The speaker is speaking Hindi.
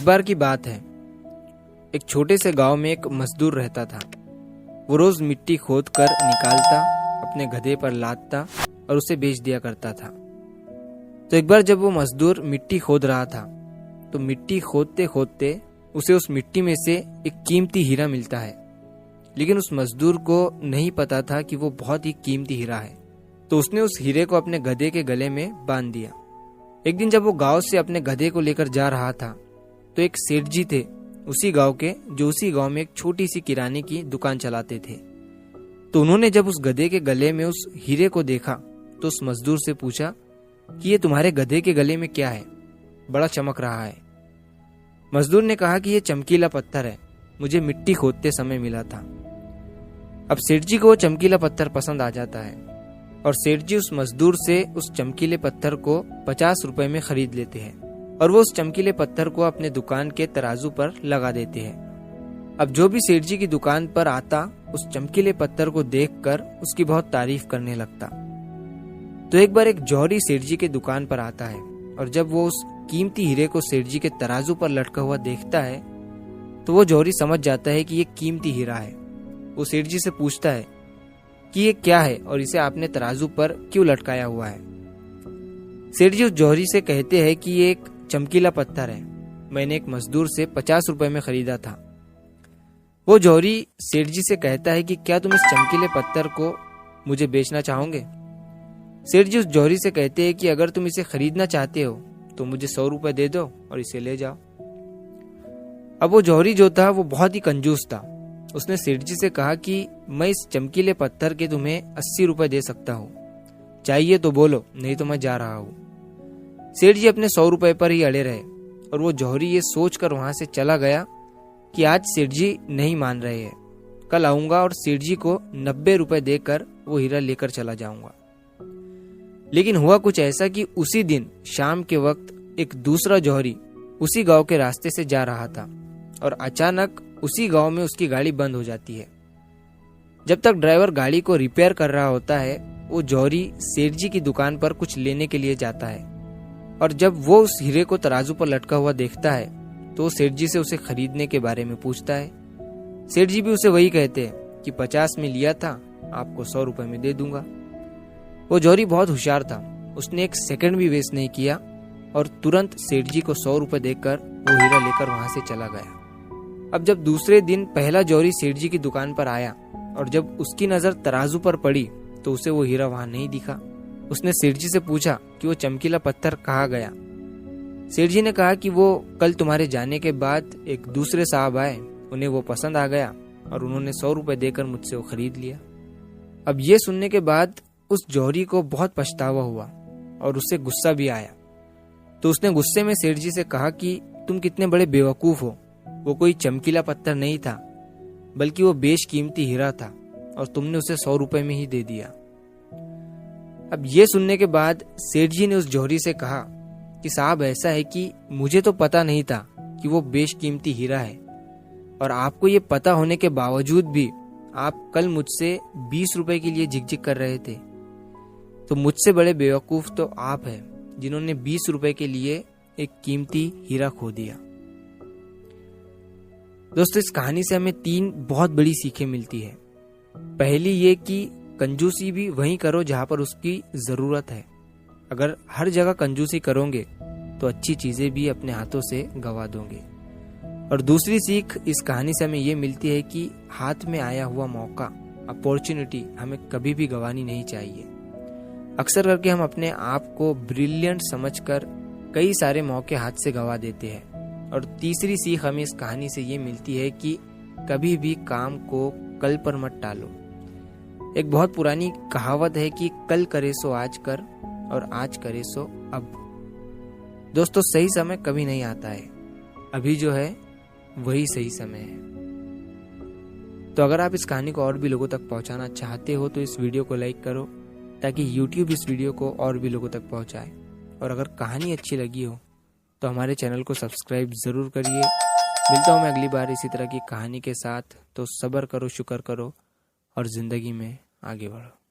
एक बार की बात है, एक छोटे से गांव में एक मजदूर रहता था। वो रोज मिट्टी खोद कर निकालता, अपने गधे पर लादता और उसे बेच दिया करता था। तो एक बार जब वो मजदूर मिट्टी खोद रहा था, तो मिट्टी खोदते खोदते उसे उस मिट्टी में से एक कीमती हीरा मिलता है। लेकिन उस मजदूर को नहीं पता था कि वो बहुत ही कीमती हीरा है। तो उसने उस हीरे को अपने गधे के गले में बांध दिया। एक दिन जब वो गांव से अपने गधे को लेकर जा रहा था, तो एक सेठ जी थे उसी गांव के, जो उसी गांव में एक छोटी सी किराने की दुकान चलाते थे। तो उन्होंने जब उस गधे के गले में उस हीरे को देखा, तो उस मजदूर से पूछा कि ये तुम्हारे गधे के गले में क्या है, बड़ा चमक रहा है। मजदूर ने कहा कि ये चमकीला पत्थर है, मुझे मिट्टी खोदते समय मिला था। अब सेठ जी को वो चमकीला पत्थर पसंद आ जाता है और सेठ जी उस मजदूर से उस चमकीले पत्थर को 50 रुपए में खरीद लेते हैं और वो उस चमकीले पत्थर को अपने दुकान के तराजू पर लगा देते हैं। अब जो भी सेठ जी की दुकान पर आता, उस चमकीले पत्थर को देखकर उसकी बहुत तारीफ करने लगता। तो एक बार एक जौहरी सेठ जी के दुकान पर आता है और जब वो उस कीमती हीरे को सेठ जी के तराजू पर लटका हुआ देखता है, तो वो जौहरी समझ जाता है कि ये कीमती हीरा है। वो सेठ जी से पूछता है कि ये क्या है और इसे आपने तराजू पर क्यों लटकाया हुआ है। सेठ जी उस जौहरी से कहते हैं कि ये एक चमकीला पत्थर है, मैंने एक मजदूर से 50 रुपए में खरीदा था। वो जौहरी सेठ जी से कहता है कि क्या तुम इस चमकीले पत्थर को मुझे बेचना चाहोगे। सेठ जी उस जौहरी से कहते हैं कि अगर तुम इसे खरीदना चाहते हो तो मुझे 100 रुपए दे दो और इसे ले जाओ। अब वो जौहरी जो था वो बहुत ही कंजूस था। उसने सेठ जी से कहा कि मैं इस चमकीले पत्थर के तुम्हें 80 रुपए दे सकता हूँ, चाहिए तो बोलो, नहीं तो मैं जा रहा हूँ। सेठ जी अपने 100 रुपए पर ही अड़े रहे और वो जौहरी ये सोचकर वहां से चला गया कि आज सेठ जी नहीं मान रहे हैं, कल आऊंगा और सेठ जी को 90 रुपए देकर वो हीरा लेकर चला जाऊंगा। लेकिन हुआ कुछ ऐसा कि उसी दिन शाम के वक्त एक दूसरा जौहरी उसी गांव के रास्ते से जा रहा था और अचानक उसी गांव में उसकी गाड़ी बंद हो जाती है। जब तक ड्राइवर गाड़ी को रिपेयर कर रहा होता है, वो जौहरी सेठ जी की दुकान पर कुछ लेने के लिए जाता है और जब वो उस हीरे को तराजू पर लटका हुआ देखता है, तो सेठ जी से उसे खरीदने के बारे में पूछता है। सेठ जी भी उसे वही कहते हैं कि 50 में लिया था, आपको 100 रुपए में दे दूंगा। वो जौहरी बहुत होशियार था, उसने एक सेकंड भी वेस्ट नहीं किया और तुरंत सेठ जी को 100 रुपए देकर वो हीरा लेकर वहां से चला गया। अब जब दूसरे दिन पहला जौहरी सेठ जी की दुकान पर आया और जब उसकी नजर तराजू पर पड़ी, तो उसे वो हीरा वहां नहीं दिखा। उसने सेठ जी से पूछा कि वो चमकीला पत्थर कहाँ गया। सेठ जी ने कहा कि वो कल तुम्हारे जाने के बाद एक दूसरे साहब आए, उन्हें वो पसंद आ गया और उन्होंने 100 रुपए देकर मुझसे वो खरीद लिया। अब ये सुनने के बाद उस जौहरी को बहुत पछतावा हुआ और उससे गुस्सा भी आया। तो उसने गुस्से में सेठ जी से कहा कि तुम कितने बड़े बेवकूफ हो, वो कोई चमकीला पत्थर नहीं था, बल्कि वो बेशकीमती हीरा था और तुमने उसे 100 रुपए में ही दे दिया। अब ये सुनने के बाद सेठ जी ने उस जौहरी से कहा कि साहब, ऐसा है कि मुझे तो पता नहीं था कि वो बेशकीमती हीरा है और आपको ये पता होने के बावजूद भी आप कल मुझसे 20 रुपए के लिए झिकझिक कर रहे थे। तो मुझसे बड़े बेवकूफ तो आप हैं, जिन्होंने 20 रुपए के लिए एक कीमती हीरा खो दिया। दोस्तों, इस कहानी से हमें 3 बहुत बड़ी सीखें मिलती है। पहली ये कि कंजूसी भी वहीं करो जहां पर उसकी जरूरत है। अगर हर जगह कंजूसी करोगे तो अच्छी चीजें भी अपने हाथों से गवा दोगे। और दूसरी सीख इस कहानी से हमें ये मिलती है कि हाथ में आया हुआ मौका, अपॉर्चुनिटी हमें कभी भी गंवानी नहीं चाहिए। अक्सर करके हम अपने आप को ब्रिलियंट समझकर कई सारे मौके हाथ से गवा देते हैं। और तीसरी सीख हमें इस कहानी से ये मिलती है कि कभी भी काम को कल पर मत टालो। एक बहुत पुरानी कहावत है कि कल करे सो आज कर और आज करे सो अब। दोस्तों, सही समय कभी नहीं आता है, अभी जो है वही सही समय है। तो अगर आप इस कहानी को और भी लोगों तक पहुंचाना चाहते हो तो इस वीडियो को लाइक करो, ताकि YouTube इस वीडियो को और भी लोगों तक पहुंचाए। और अगर कहानी अच्छी लगी हो तो हमारे चैनल को सब्सक्राइब जरूर करिए। मिलता हूँ मैं अगली बार इसी तरह की कहानी के साथ। तो सब्र करो, शुक्र करो और जिंदगी में आगे बढ़ो।